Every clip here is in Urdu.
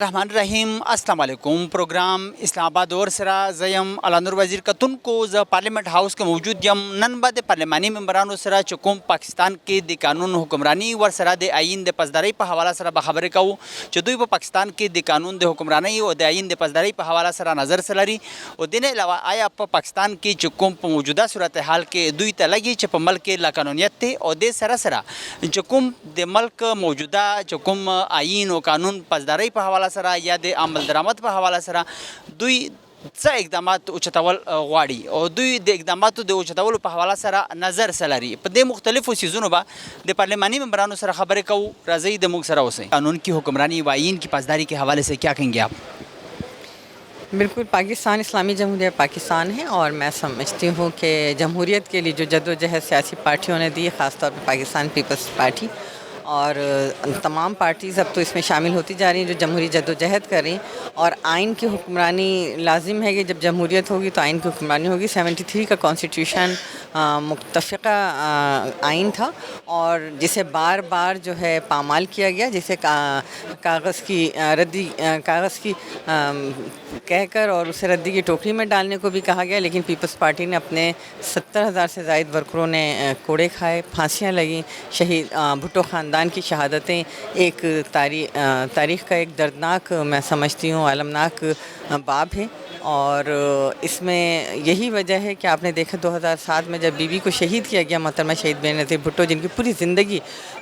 رحمان رحیم السلام علیکم پروگرام اسلام آباد اور سرا زیم علانور وزیر کتن کو ز پارلیمنٹ ہاؤس کے موجود یم نن بعد پارلیمانی ممبرانو سرا چکم پاکستان کې د قانون حکمرانی ور سرا د آئین د پسداري په حواله سره به خبرې کوو چې دوی په پاکستان کې د قانون د حکمرانی او د آئین د پسداري په حواله سره نظر سلري او دین علاوه آیا په پاکستان کې چکم په موجوده صورتحال کې دوی ته لګي چې په ملک لا قانونیت ته او د سره سره چکم د ملک موجوده چکم آئین او قانون پسداري په حواله سره یا د عمل درآمد په حواله سره دوی څه اقدامات اوچتول غواړي او دوی د اقداماتو د اوچتولو په حواله سره نظر سلري په دې مختلفو سیزونو به د پارلیمانی ممبرانو سره خبرې کوو. راځئ د موږ سره اوسئ. قانون کی حکمرانی و آئین کی پاسداری کے حوالے سے کیا کہیں گے آپ؟ بالکل پاکستان اسلامی جمہوریہ پاکستان ہے اور میں سمجھتی ہوں کہ جمہوریت کے لیے جو جدوجہد سیاسی پارٹیوں نے دی، خاص طور پہ پاکستان پیپلز پارٹی اور تمام پارٹیز اب تو اس میں شامل ہوتی جا رہی ہیں جو جمہوری جدوجہد کر رہی ہیں، اور آئین کی حکمرانی لازم ہے کہ جب جمہوریت ہوگی تو آئین کی حکمرانی ہوگی. 73 کا کانسٹیٹیوشن متفقہ آئین تھا اور جسے بار بار جو ہے پامال کیا گیا، جسے کاغذ کی کہہ کر اور اسے ردی کی ٹوکری میں ڈالنے کو بھی کہا گیا، لیکن پیپلز پارٹی نے اپنے 70,000 سے زائد ورکروں نے کوڑے کھائے، پھانسیاں لگیں. شہید بھٹو خاندان کی شہادتیں ایک تاریخ کا ایک دردناک، میں سمجھتی ہوں المناک باب ہے، اور اس میں یہی وجہ ہے کہ آپ نے دیکھا 2007 میں جب بی بی کو شہید کیا گیا، محترمہ شہید بے نظیر بھٹو، جن کی پوری زندگی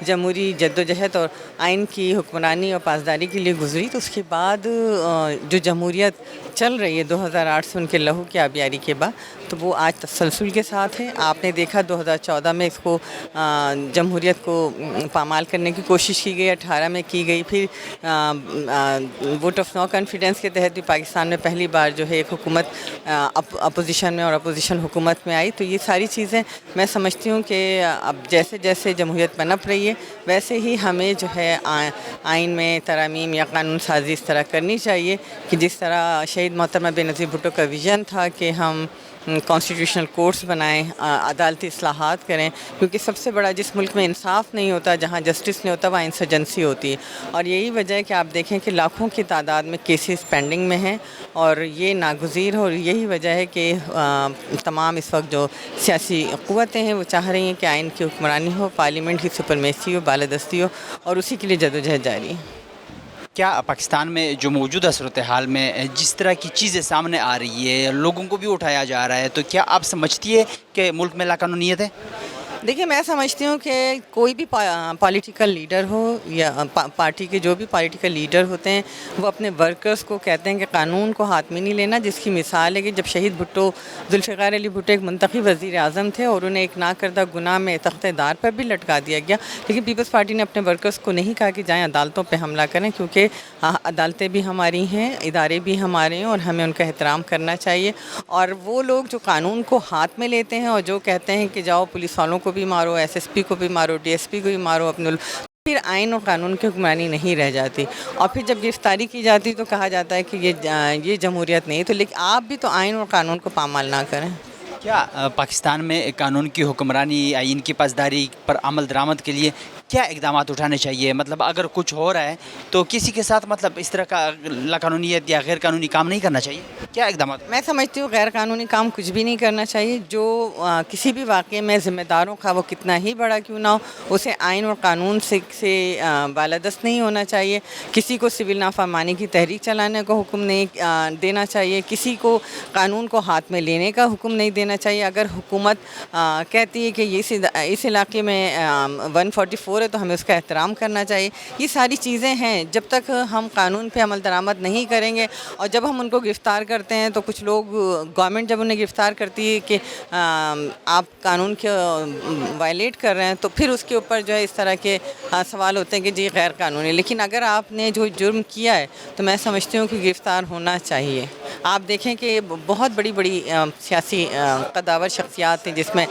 جمہوری جدوجہد اور آئین کی حکمرانی اور پاسداری کے لیے گزری، تو اس کے بعد جو جمہوریت چل رہی ہے 2008 سے ان کے لہو کی آبیاری کے بعد، تو وہ آج تسلسل کے ساتھ ہے. آپ نے دیکھا 2014 میں اس کو جمہوریت کو پامال کرنے کی کوشش کی گئی، 18 میں کی گئی، پھر ووٹ آف نو کانفیڈنس کے تحت بھی پاکستان میں پہلی بار جو ہے ایک حکومت اپوزیشن میں اور اپوزیشن حکومت میں آئی. تو یہ ساری چیزیں میں سمجھتی ہوں کہ اب جیسے جیسے جمہوریت پنپ رہی ہے ویسے ہی ہمیں جو ہے آئین میں ترامیم یا قانون سازی اس طرح کرنی چاہیے کہ جس طرح شہید محترمہ بے نظیر بھٹو کا ویژن تھا کہ ہم کانسٹیٹیوشنل کورٹس بنائیں، عدالتی اصلاحات کریں، کیونکہ سب سے بڑا جس ملک میں انصاف نہیں ہوتا، جہاں جسٹس نہیں ہوتا، وہاں انسرجنسی ہوتی ہے. اور یہی وجہ ہے کہ آپ دیکھیں کہ لاکھوں کی تعداد میں کیسز پینڈنگ میں ہیں، اور یہ ناگزیر ہے. اور یہی وجہ ہے کہ تمام اس وقت جو سیاسی قوتیں ہیں وہ چاہ رہی ہیں کہ آئین کی حکمرانی ہو، پارلیمنٹ کی سپرمیسی ہو، بالادستی ہو، اور اسی کے لیے جدوجہد جاری ہے. کیا پاکستان میں جو موجودہ صورتحال میں جس طرح کی چیزیں سامنے آ رہی ہے، لوگوں کو بھی اٹھایا جا رہا ہے، تو کیا آپ سمجھتی ہے کہ ملک میں لا قانونیت ہے؟ دیکھیے، میں سمجھتی ہوں کہ کوئی بھی پولیٹیکل لیڈر ہو یا پارٹی کے جو بھی پولیٹیکل لیڈر ہوتے ہیں، وہ اپنے ورکرز کو کہتے ہیں کہ قانون کو ہاتھ میں نہیں لینا. جس کی مثال ہے کہ جب شہید بھٹو، ذوالفقار علی بھٹو ایک منتخب وزیر اعظم تھے اور انہیں ایک ناکردہ گناہ میں تختِ دار پر بھی لٹکا دیا گیا، لیکن پیپلز پارٹی نے اپنے ورکرز کو نہیں کہا کہ جائیں عدالتوں پہ حملہ کریں، کیونکہ عدالتیں بھی ہماری ہیں، ادارے بھی ہمارے ہیں، اور ہمیں ان کا احترام کرنا چاہیے. اور وہ لوگ جو قانون کو ہاتھ میں لیتے ہیں اور جو کہتے ہیں کہ جاؤ پولیس والوں کو بھی مارو، ایس ایس پی کو بھی مارو، ڈی ایس پی کو بھی مارو، پھر آئین اور قانون کی حکمرانی نہیں رہ جاتی. اور پھر جب گرفتاری کی جاتی تو کہا جاتا ہے کہ یہ جمہوریت نہیں. تو لیکن آپ بھی تو آئین اور قانون کو پامال نہ کریں. کیا پاکستان میں قانون کی حکمرانی، آئین کی پاسداری پر عمل درآمد کے لیے کیا اقدامات اٹھانے چاہیے؟ مطلب اگر کچھ ہو رہا ہے تو کسی کے ساتھ مطلب اس طرح کا لا قانونیت یا غیر قانونی کام نہیں کرنا چاہیے. کیا اقدامات؟ میں سمجھتی ہوں غیر قانونی کام کچھ بھی نہیں کرنا چاہیے. جو کسی بھی واقعے میں ذمہ داروں کا، وہ کتنا ہی بڑا کیوں نہ ہو، اسے آئین اور قانون سے بالادست نہیں ہونا چاہیے. کسی کو سول نافرمانی کی تحریک چلانے کا حکم نہیں دینا چاہیے. کسی کو قانون کو ہاتھ میں لینے کا حکم نہیں دینا چاہیے. اگر حکومت کہتی ہے کہ اس علاقے میں 144 ہے تو ہمیں اس کا احترام کرنا چاہیے. یہ ساری چیزیں ہیں. جب تک ہم قانون پہ عمل درآمد نہیں کریں گے، اور جب ہم ان کو گرفتار کرتے ہیں تو کچھ لوگ، گورنمنٹ جب انہیں گرفتار کرتی ہے کہ آپ قانون کے وائلیٹ کر رہے ہیں، تو پھر اس کے اوپر جو ہے اس طرح کے سوال ہوتے ہیں کہ جی غیر قانونی. لیکن اگر آپ نے جو جرم کیا ہے تو میں سمجھتی ہوں کہ گرفتار ہونا چاہیے. آپ دیکھیں کہ بہت بڑی بڑی سیاسی قداور شخصیات ہیں، جس میں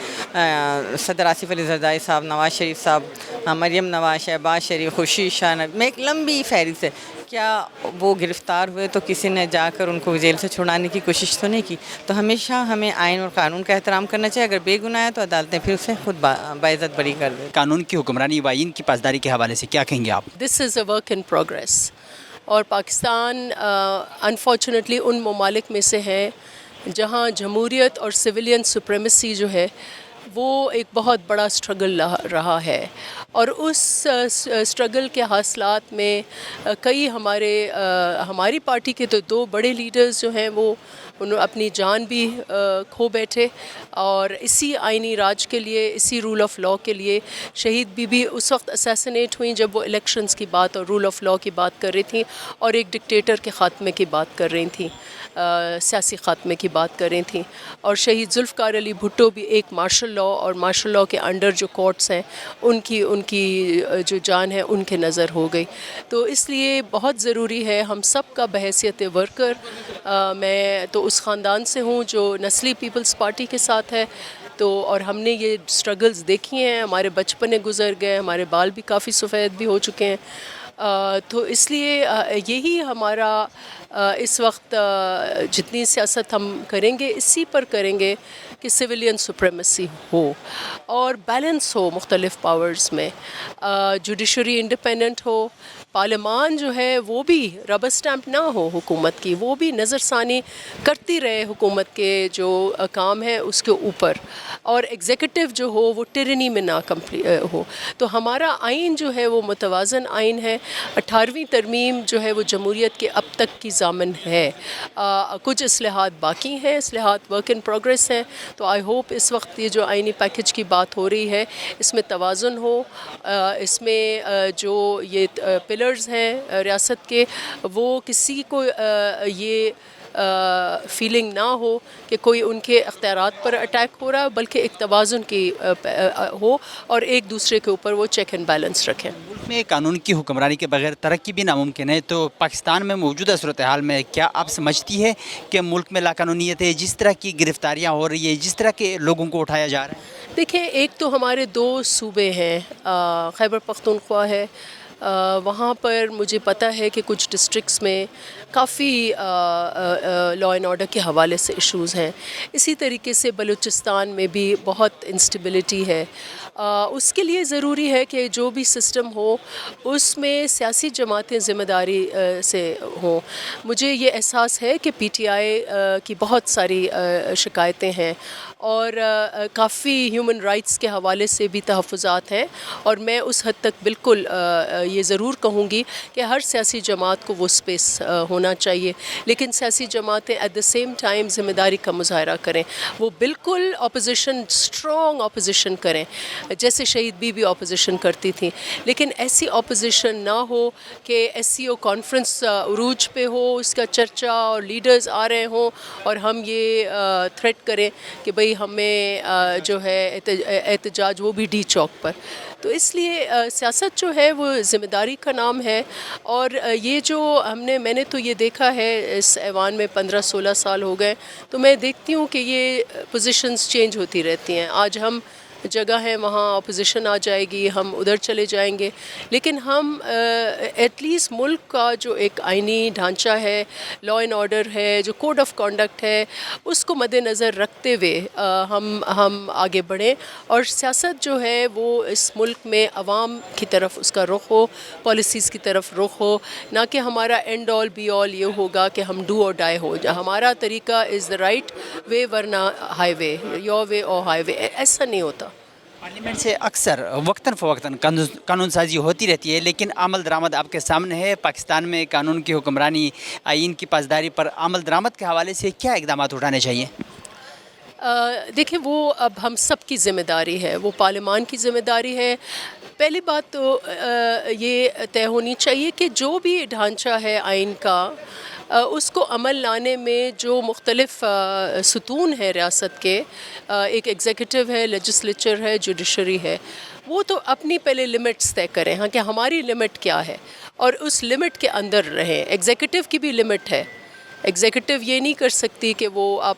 صدر آصف علی زرداری صاحب، نواز شریف صاحب، مریم نواز، شہباز شریف، خورشید شاہ میں ایک لمبی فہرست ہے. کیا وہ گرفتار ہوئے تو کسی نے جا کر ان کو جیل سے چھڑانے کی کوشش تو نہیں کی؟ تو ہمیشہ ہمیں آئین اور قانون کا احترام کرنا چاہیے. اگر بے گناہ ہے تو عدالتیں پھر اسے خود باعزت بری کر دیں. قانون کی حکمرانی و آئین کی پاسداری کے حوالے سے کیا کہیں گے آپ؟ This is a work in progress. اور پاکستان انفارچونیٹلی ان ممالک میں سے ہے جہاں جمہوریت اور سویلین سپریمیسی جو ہے وہ ایک بہت بڑا اسٹرگل رہا ہے، اور اس اسٹرگل کے حاصلات میں کئی ہماری پارٹی کے تو 2 بڑے لیڈرز جو ہیں وہ انہوں اپنی جان بھی کھو بیٹھے، اور اسی آئینی راج کے لیے، اسی رول آف لاء کے لیے شہید بی بی اس وقت اسیسنیٹ ہوئیں جب وہ الیکشنز کی بات اور رول آف لاء کی بات کر رہی تھیں، اور ایک ڈکٹیٹر کے خاتمے کی بات کر رہی تھیں، سیاسی خاتمے کی بات کر رہی تھیں، اور شہید ذوالفقار علی بھٹو بھی ایک مارشل لاء اور مارشل لاء کے انڈر جو کورٹس ہیں ان کی جو جان ہے ان کے نظر ہو گئی۔ تو اس لیے بہت ضروری ہے ہم سب کا بحیثیت ورکر، میں تو اس خاندان سے ہوں جو نسلی پیپلز پارٹی کے ساتھ ہے، تو اور ہم نے یہ اسٹرگلز دیکھی ہیں، ہمارے بچپنے گزر گئے، ہمارے بال بھی کافی سفید بھی ہو چکے ہیں، تو اس لیے یہی ہمارا اس وقت جتنی سیاست ہم کریں گے اسی پر کریں گے کہ سویلین سپریمیسی ہو اور بیلنس ہو مختلف پاورز میں، جوڈیشری انڈیپینڈنٹ ہو، پارلیمان جو ہے وہ بھی ربر اسٹیمپ نہ ہو حکومت کی، وہ بھی نظر ثانی کرتی رہے حکومت کے جو کام ہے اس کے اوپر، اور ایگزیکٹو جو ہو وہ ٹرنی میں نہ ہو۔ تو ہمارا آئین جو ہے وہ متوازن آئین ہے، 18ویں ترمیم جو ہے وہ جمہوریت کے اب تک کی ضامن ہے، کچھ اصلاحات باقی ہیں، اصلاحات ورک ان پروگریس ہیں، تو آئی ہوپ اس وقت یہ جو آئینی پیکج کی بات ہو رہی ہے اس میں توازن ہو، اس میں جو یہ پلرز ہیں ریاست کے وہ کسی کو یہ فیلنگ نہ ہو کہ کوئی ان کے اختیارات پر اٹیک ہو رہا، بلکہ ایک توازن کی ہو اور ایک دوسرے کے اوپر وہ چیک اینڈ بیلنس رکھیں۔ ملک میں قانون کی حکمرانی کے بغیر ترقی بھی ناممکن ہے، تو پاکستان میں موجودہ صورتحال میں کیا آپ سمجھتی ہے کہ ملک میں لاقانونیت ہے، جس طرح کی گرفتاریاں ہو رہی ہے، جس طرح کے لوگوں کو اٹھایا جا رہا ہے؟ دیکھیں، ایک تو ہمارے 2 صوبے ہیں، خیبر پختونخوا ہے، وہاں پر مجھے پتہ ہے کہ کچھ ڈسٹرکٹس میں کافی لا اینڈ آرڈر کے حوالے سے ایشوز ہیں، اسی طریقے سے بلوچستان میں بھی بہت انسٹیبلٹی ہے، اس کے لیے ضروری ہے کہ جو بھی سسٹم ہو اس میں سیاسی جماعتیں ذمہ داری سے ہوں۔ مجھے یہ احساس ہے کہ پی ٹی آئی کی بہت ساری شکایتیں ہیں اور کافی ہیومن رائٹس کے حوالے سے بھی تحفظات ہیں، اور میں اس حد تک بالکل یہ ضرور کہوں گی کہ ہر سیاسی جماعت کو وہ سپیس ہونا چاہیے، لیکن سیاسی جماعتیں ایٹ دا سیم ٹائم ذمہ داری کا مظاہرہ کریں، وہ بالکل اپوزیشن، اسٹرانگ اپوزیشن کریں جیسے شہید بی بی اپوزیشن کرتی تھیں، لیکن ایسی اپوزیشن نہ ہو کہ ایس سی او کانفرنس عروج پہ ہو، اس کا چرچا اور لیڈرز آ رہے ہوں اور ہم یہ تھریٹ کریں کہ بھئی ہمیں جو ہے احتجاج وہ بھی ڈی چوک پر۔ تو اس لیے سیاست جو ہے وہ ذمہ داری کا نام ہے، اور یہ جو میں نے تو یہ دیکھا ہے اس ایوان میں 15-16 سال ہو گئے، تو میں دیکھتی ہوں کہ یہ پوزیشنز چینج ہوتی رہتی ہیں، آج ہم جگہ ہے وہاں اپوزیشن آ جائے گی، ہم ادھر چلے جائیں گے، لیکن ہم ایٹ لیسٹ ملک کا جو ایک آئینی ڈھانچہ ہے، لا اینڈ آرڈر ہے، جو کوڈ آف کانڈکٹ ہے، اس کو مد نظر رکھتے ہوئے ہم آگے بڑھیں، اور سیاست جو ہے وہ اس ملک میں عوام کی طرف اس کا رخ ہو، پالیسیز کی طرف رخ ہو، نہ کہ ہمارا اینڈ آل بی آل یہ ہوگا کہ ہم ڈو اور ڈائی ہو، ہمارا طریقہ از دا رائٹ وے ورنہ ہائی وے، یور وے اور ہائی وے، ایسا نہیں ہوتا۔ پارلیمنٹ سے اکثر وقتاً فوقتاً قانون سازی ہوتی رہتی ہے، لیکن عمل درآمد آپ کے سامنے ہے۔ پاکستان میں قانون کی حکمرانی، آئین کی پاسداری پر عمل درآمد کے حوالے سے کیا اقدامات اٹھانے چاہیے؟ دیکھیں، وہ اب ہم سب کی ذمہ داری ہے، وہ پارلیمان کی ذمہ داری ہے۔ پہلی بات تو یہ طے ہونی چاہیے کہ جو بھی ڈھانچہ ہے آئین کا، اس کو عمل لانے میں جو مختلف ستون ہے ریاست کے، ایک ایگزیکٹو ہے، لیجسلیچر ہے، جوڈیشری ہے، وہ تو اپنی پہلے لمٹس طے کریں، ہاں کہ ہماری لمٹ کیا ہے اور اس لمٹ کے اندر رہیں۔ ایگزیکٹو کی بھی لمٹ ہے، ایگزیکٹو یہ نہیں کر سکتی کہ وہ آپ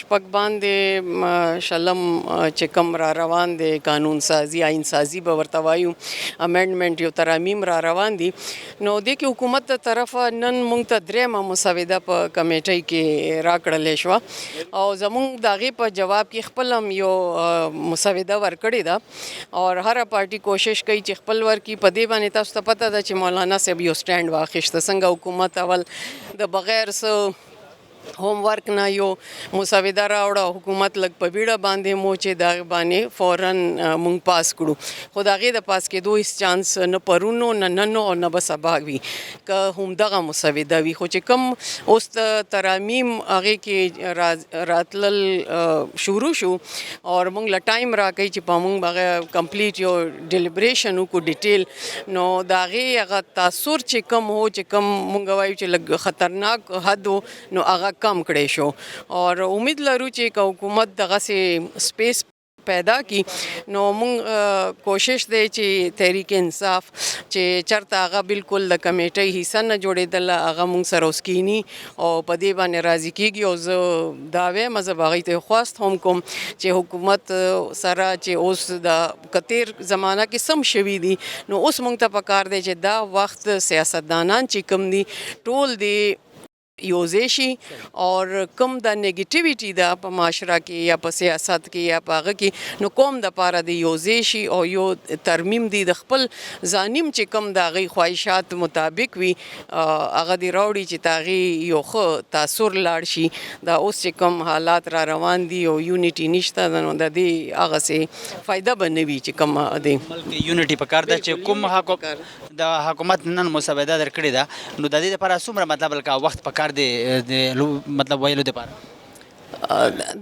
شپږ باندې شلم چې کوم را روان دی قانون سازي آئین سازي به ورته وایو امینډمنټ یو ترامیم را روان دي نو د کې حکومت ته طرفه نن مونږ ته درېمه مسوده په کمیټۍ کې راکړلې شوه او زمونږ د هغې په جواب کې خپل هم یو مسوده ورکړې ده اور هر پارټي کوشش کوي چې خپل ورکړي. په دې باندې تاسو ته پته ده چې مولانا صاحب یو سټینډ واخیسته څنګه حکومت اول د بغیر څه ہوم ورک نه یو مسوده راوړه حکومت لږ په بیړه باندې مو چې د هغې باندې فوراً مونږ پاس کړو خو د هغې د پاس کېدو هېڅ چانس نه پرونو نه نن او نه به سبا وي که همدغه مسوده وي خو چې کوم اوس د ترامیم هغې کې راتلل شروع شو اور مونږ له ټایم راکوي چې په مونږ هغه کمپلیټ یو ډیلیبریشن وکړو ډیټیل نو د هغې هغه تاثر چې کم هو چې کم مونږ وایو چې لږ خطرناک حد و نو هغه کم کړی شو اور امید لرو چې که حکومت دغسې سپیس پیدا کی نو مونږ کوشش دی چې تحریک انصاف چې چرته هغه بالکل د کمیټۍ حصه نه جوړېدله هغه مونږ سره اوس کینی او په دې باندې راضي کېږي او زه دا وایم زه به هغوی ته خواست هم کوم چې حکومت سره چې اوس د کتیر زمانه کې سم شوي دي نو اوس مونږ ته پکار دی چې دا وخت سیاستدانان چې کوم دي ټول دی یوځای شي اور کوم د نیگیټیویټي ده په معاشره کې یا په سیاست کې یا په هغه کې نو کوم دپاره د یوځای شي او یو ترمیم دی د خپل ځانیم چې کوم د هغې خواهشات مطابق وي هغه دې راوړي چې د هغې یو ښه تاثر لاړ شي دا اوس چې کوم حالات را روان دي او یونیټي نشته ده نو د دې هغسې فایده به نه وي چې کوم دی ملک یونیټي پکار ده چې کوم د حکومت نن مسوده درکړې ده نو د دې لپاره څومره مطلب لکه وخت پکار مطلب ویلو د پاره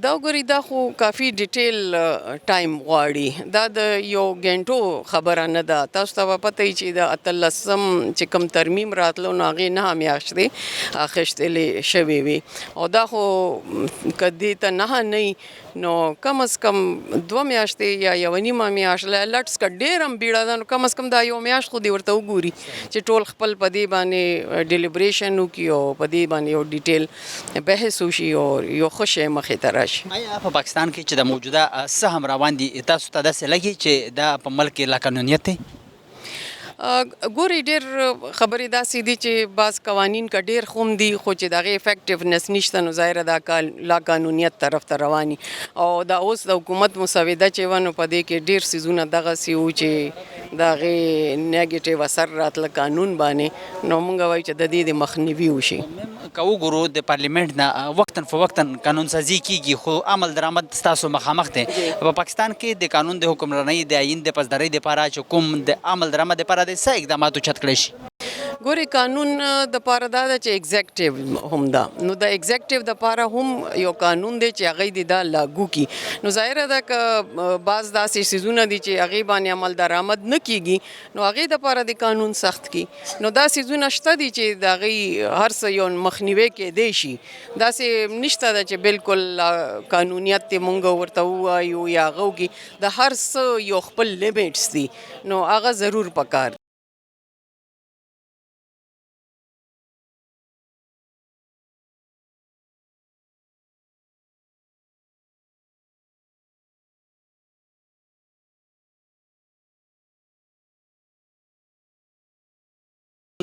دا وګورئ دا خو کافي detail time غواړي the the you غنټو خبره نه ده تاسو ته به پته وي چې د 18 چې کوم ترمیم راتلو نو هغې 9 میاشتې اخیستلې شوې وي او دا خو که دې ته 9 نه نو کم از کم 2 میاشتې یا 1.5 میاشت لټس که ډېر هم بیړه ده نو کم از کم دا یو میاشت خو دې ورته وګوري چې ټول خپل په دې باندې ډیلیبریشن وکړي او په دې باندې یو ډیټیل بحث وشي او یو ښه شی مخې ته راشي. آیا په پاکستان کې چې د موجوده څه هم روان دي تاسو ته داسې لګي چې دا په ملک کې لا قانونیت دی؟ ګوري ډېر خبرې داسې دي چې بعض قوانین که ډېر خو هم دي خو چې د هغې افیکټیونس نشته نو ظاهره دا لا قانونیت طرف ته رواني او دا اوس د حکومت مسوده چې وه نو په دې کې ډېر څیزونه دغسې وو چې د هغې نیګیټیو اثر راتله قانون باندې نو موږ وایو چې د دې د مخنیوي وشي. که وګورو د پارلیمنت نه وقتاً فوقتاً قانون سازي کیږي خو عمل درآمد ستاسو مخامخ دی. په پاکستان کې د قانون د حکمرانۍ د آیین د پاسدارۍ دپاره چې کوم د عمل درآمد دپاره د څه اقدامات اوچت کړی شي؟ ګورې قانون د پاره دا ده چې ایگزیکټیو هم ده نو د ایگزیکټیو د پاره هم یو قانون دی چې هغه دې دا لاګو کی نو ظاهره ده که بعض داسې څیزونه دي چې هغې باندې عمل درآمد نه کیږي نو هغې دپاره د قانون سخت کی نو دا څیزونه شته دي چې د هغې هر څه یو مخنیوی کیدی شي داسې نشته ده چې بالکل قانونیت یې مونږ ورته ووایو یا هغه وکړي د هر څه یو خپل لیمټس دي نو هغه ضرور پکار.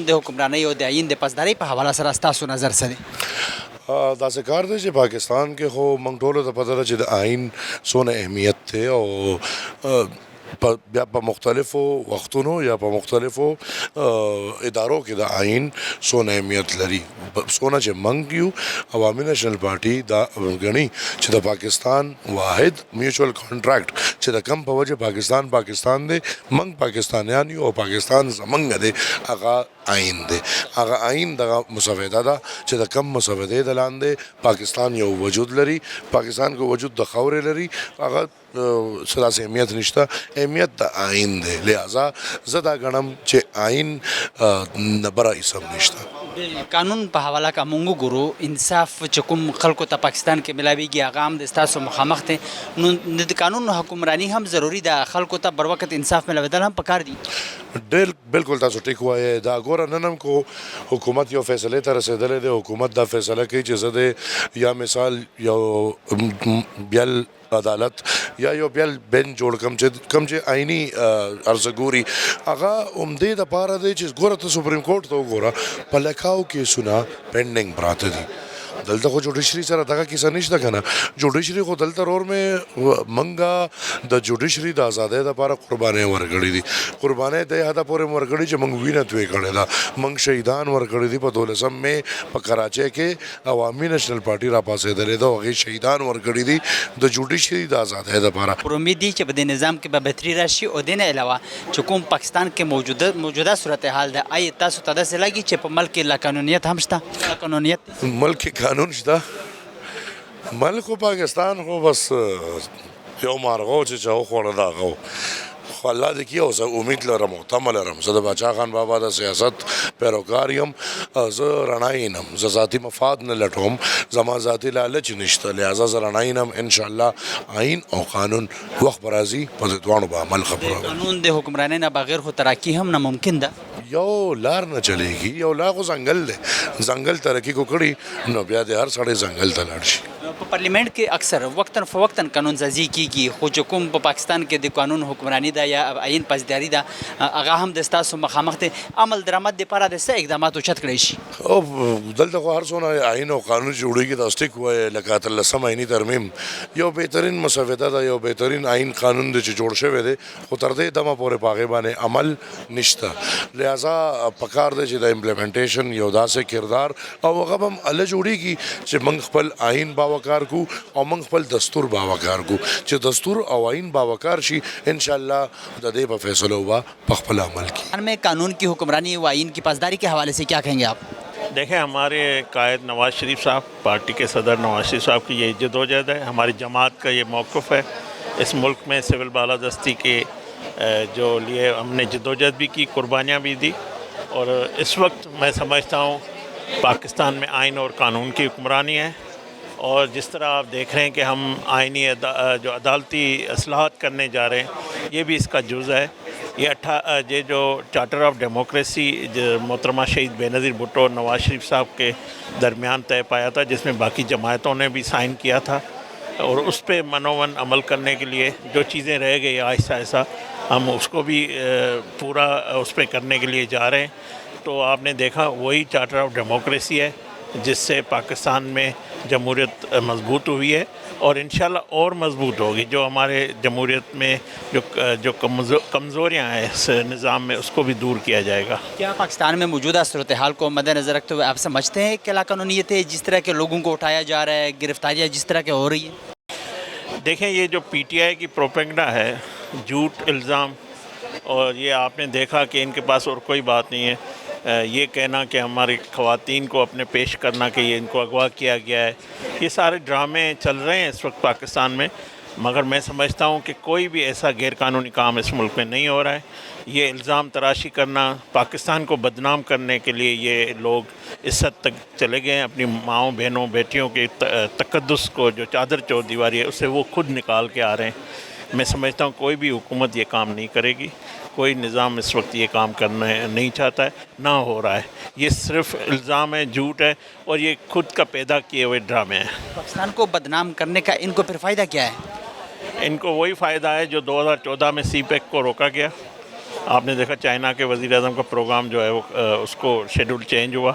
د حکمرانۍ او د آیین د پاسدارۍ په حواله سره ستاسو نظر څه دی؟ داسې کار دی چې پاکستان کې خو موږ ټولو ته پته ده چې د آئین څونه اهمیت دی او بیا په مختلفو وختونو یا په مختلفو ادارو کې د آئین څونه اهمیت لري څونه چې موږ یو عوامي نیشنل پارټي دا ګڼي چې د پاکستان واحد میوچل کانټراکټ چې د کم په وجه پاکستان دی موږ پاکستانیان یو او پاکستان زموږ دی هغه آئین دی هغه آئین دغه مسوده ده چې د کم مسودې د لاندې پاکستان یو وجود لري پاکستان کو وجود د خاورې لري هغه څه داسې اهمیت نشته اهمیت د آئین دی لہذا زه دا ګڼم چې آئین نه بره هیڅ هم نشته. قانون په حواله که مونږ وګورو انصاف چې کوم خلکو ته پاکستان کې ملاویږي هغه هم د ستاسو مخامخ دی نو د قانون حکمراني هم ضروري ده خلکو ته بر وخت انصاف ملاویدل هم پکار دي. ډېر بالکل تاسو ټیک وایې دا ګوره نن هم کو حکومت یو فیصلې ته رسېدلی دی حکومت دا فیصله کوي چې زه د یا مثال یو بیل عدالت یا یو بیل بینچ جوړ کم چې آئینی عرضه ګوري هغه همدې دپاره دی چې ګوره ته سپریم کورټ ته وګوره په لکاو کیسونه پینډینګ پراته دي دلته خو جوډیشري سره دغه کیسه نشته که نه جوډیشري خو دلته رور مې منګه د جوډیشري د ازادۍ دپاره قربانۍ ورکړي دي قربانۍ دې حده پورې مې ورکړي چې موږ وینه توی کړې ده موږ شهیدان ورکړي دي په 12 مې په کراچۍ کې عوامي نیشنل پارټي راپاڅېدلې ده هغې شهیدان ورکړي دي د جوډیشري د ازادۍ دپاره. پر امید دي چې په دې نظام کې به بهتري راشي او دې نه علاوه چې کوم پاکستان کې موجوده صورتحال ده آیا تاسو ته داسې لګي چې په ملک کې لاقانونیت هم شته؟ لاقانونیت ملک قانون شته ملک خو پاکستان خو بس یو مارغه و چې چا وخوړه د هغه و خو الله دې کي او زه امید لرم او تمه لرم زه د باچا خان بابا د سیاست پیروکار یم زه رڼا ینم زه ذاتي مفاد نه لټوم زما ذاتي لالچ نشته لہذا زه رڼا ینم انشاءالله آئین او قانون وخت به راځي په دې دواړو به عمل خبره قانون د حکمرانۍ نه بغیر خو ترقي هم ناممکن ده یو لار نه چلیږي یو لار خو ځنګل دی ځنګل ترقي کو کړي نو بیا د هر سړی ځنګل ته لاړ شي. په پارلیمنت کې اکثر وقتاً فوقتاً قانون سازي کیږي خو چې کوم په پاکستان کې د قانون حکمراني ده یا آئین پاسداري ده هغه هم د ستاسو مخامخ دی عمل درآمد دپاره د څه اقدامات اوچت کړی شي؟ او دلته خو هر څونه آئین او قانون جوړېږي دا ټیک وایي لکه 18 آئیني ترمیم یو بهترین مسوده ده یو بهترین آئین قانون دی چې جوړ شوی دی خو تر دې دمه پورې په هغې باندې عمل نشته لہذا پکار دی چې د امپلیمنټیشن یو داسې کردار او هغه به هم هله جوړېږي چې موږ خپل آئین باوقار کو او موږ خپل دستور باوقار کو چې دستور او آئین باوقار شي انشاءاللہ د دې په فیصلو به په خپل عمل کی. میں قانون کی حکمرانی و آئین کی پاسداری کے حوالے سے کیا کہیں گے آپ؟ دیکھیں ہمارے قائد نواز شریف صاحب پارٹی کے صدر نواز شریف صاحب کی یہ جدوجہد ہے ہماری جماعت کا یہ موقف ہے اس ملک میں سول بالادستی کے جو لیے ہم نے جدوجہد بھی کی قربانیاں بھی دی اور اس وقت میں سمجھتا ہوں پاکستان میں آئین اور قانون کی حکمرانی ہے اور جس طرح آپ دیکھ رہے ہیں کہ ہم آئینی جو عدالتی اصلاحات کرنے جا رہے ہیں یہ بھی اس کا جز ہے یہ جو چارٹر آف ڈیموکریسی محترمہ شہید بے نظیر بھٹو اور نواز شریف صاحب کے درمیان طے پایا تھا جس میں باقی جماعتوں نے بھی سائن کیا تھا اور اس پہ منومن عمل کرنے کے لیے جو چیزیں رہ گئی آہستہ آہستہ ہم اس کو بھی پورا اس پہ کرنے کے لیے جا رہے ہیں۔ تو آپ نے دیکھا وہی چارٹر آف ڈیموکریسی ہے جس سے پاکستان میں جمہوریت مضبوط ہوئی ہے اور انشاءاللہ اور مضبوط ہوگی۔ جو ہمارے جمہوریت میں جو کمزوریاں ہیں اس نظام میں اس کو بھی دور کیا جائے گا۔ کیا پاکستان میں موجودہ صورتحال کو مد نظر رکھتے ہوئے آپ سمجھتے ہیں کہ لاقانونیت ہے جس طرح کے لوگوں کو اٹھایا جا رہا ہے، گرفتاریاں جس طرح کے ہو رہی ہیں؟ دیکھیں یہ جو پی ٹی آئی کی پروپیگنڈا ہے، جھوٹ الزام، اور یہ آپ نے دیکھا کہ ان کے پاس اور کوئی بات نہیں ہے۔ یہ کہنا کہ ہماری خواتین کو اپنے پیش کرنا کہ یہ ان کو اغوا کیا گیا ہے، یہ سارے ڈرامے چل رہے ہیں اس وقت پاکستان میں، مگر میں سمجھتا ہوں کہ کوئی بھی ایسا غیر قانونی کام اس ملک میں نہیں ہو رہا ہے۔ یہ الزام تراشی کرنا، پاکستان کو بدنام کرنے کے لیے یہ لوگ اس حد تک چلے گئے ہیں، اپنی ماؤں بہنوں بیٹیوں کے تقدس کو جو چادر چور دیواری ہے اسے وہ خود نکال کے آ رہے ہیں۔ میں سمجھتا ہوں کوئی بھی حکومت یہ کام نہیں کرے گی، کوئی نظام اس وقت یہ کام کرنا نہیں چاہتا ہے، نہ ہو رہا ہے۔ یہ صرف الزام ہے، جھوٹ ہے، اور یہ خود کا پیدا کیے ہوئے ڈرامے ہیں۔ پاکستان کو بدنام کرنے کا ان کو پھر فائدہ کیا ہے؟ ان کو وہی فائدہ ہے جو 2014 میں سی پیک کو روکا گیا۔ آپ نے دیکھا چائنا کے وزیر اعظم کا پروگرام جو ہے وہ اس کو شیڈول چینج ہوا،